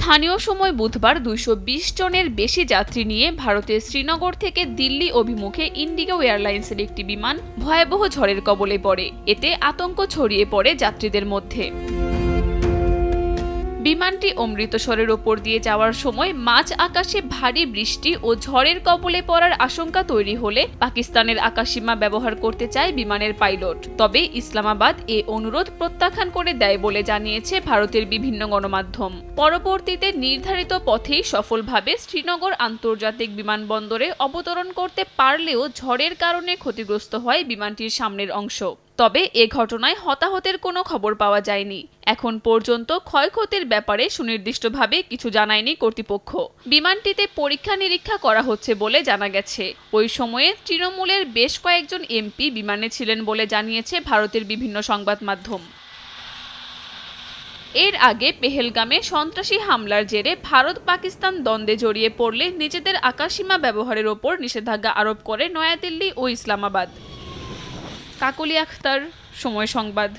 স্থানীয় সময় বুধবার 220 জনের বেশি যাত্রী নিয়ে ভারতের শ্রীনগর থেকে দিল্লি অভিমুখে ইন্ডিগো এয়ারলাইন্সের একটি বিমান ভয়াবহ ঝড়ের কবলে পড়ে। এতে আতঙ্ক ছড়িয়ে পড়ে যাত্রীদের মধ্যে। বিমানটি অমৃতসরের ওপর দিয়ে যাওয়ার সময় মাঝ আকাশে ভারী বৃষ্টি ও ঝড়ের কবলে পড়ার আশঙ্কা তৈরি হলে পাকিস্তানের আকাশসীমা ব্যবহার করতে চায় বিমানের পাইলট। তবে ইসলামাবাদ এ অনুরোধ প্রত্যাখ্যান করে দেয় বলে জানিয়েছে ভারতের বিভিন্ন গণমাধ্যম। পরবর্তীতে নির্ধারিত পথেই সফলভাবে শ্রীনগর আন্তর্জাতিক বিমানবন্দরে অবতরণ করতে পারলেও ঝড়ের কারণে ক্ষতিগ্রস্ত হয় বিমানটির সামনের অংশ। তবে এ ঘটনায় হতাহতের কোনো খবর পাওয়া যায়নি। এখন পর্যন্ত ক্ষয়ক্ষতির ব্যাপারে সুনির্দিষ্টভাবে কিছু জানায়নি কর্তৃপক্ষ। বিমানটিতে পরীক্ষা নিরীক্ষা করা হচ্ছে বলে জানা গেছে। ওই সময়ে তৃণমূলের বেশ কয়েকজন এমপি বিমানে ছিলেন বলে জানিয়েছে ভারতের বিভিন্ন সংবাদ মাধ্যম। এর আগে পেহেলগামে সন্ত্রাসী হামলার জেরে ভারত পাকিস্তান দ্বন্দ্বে জড়িয়ে পড়লে নিজেদের আকাশসীমা ব্যবহারের ওপর নিষেধাজ্ঞা আরোপ করে নয়াদিল্লি ও ইসলামাবাদ। কাকলি আখতার, সময় সংবাদ।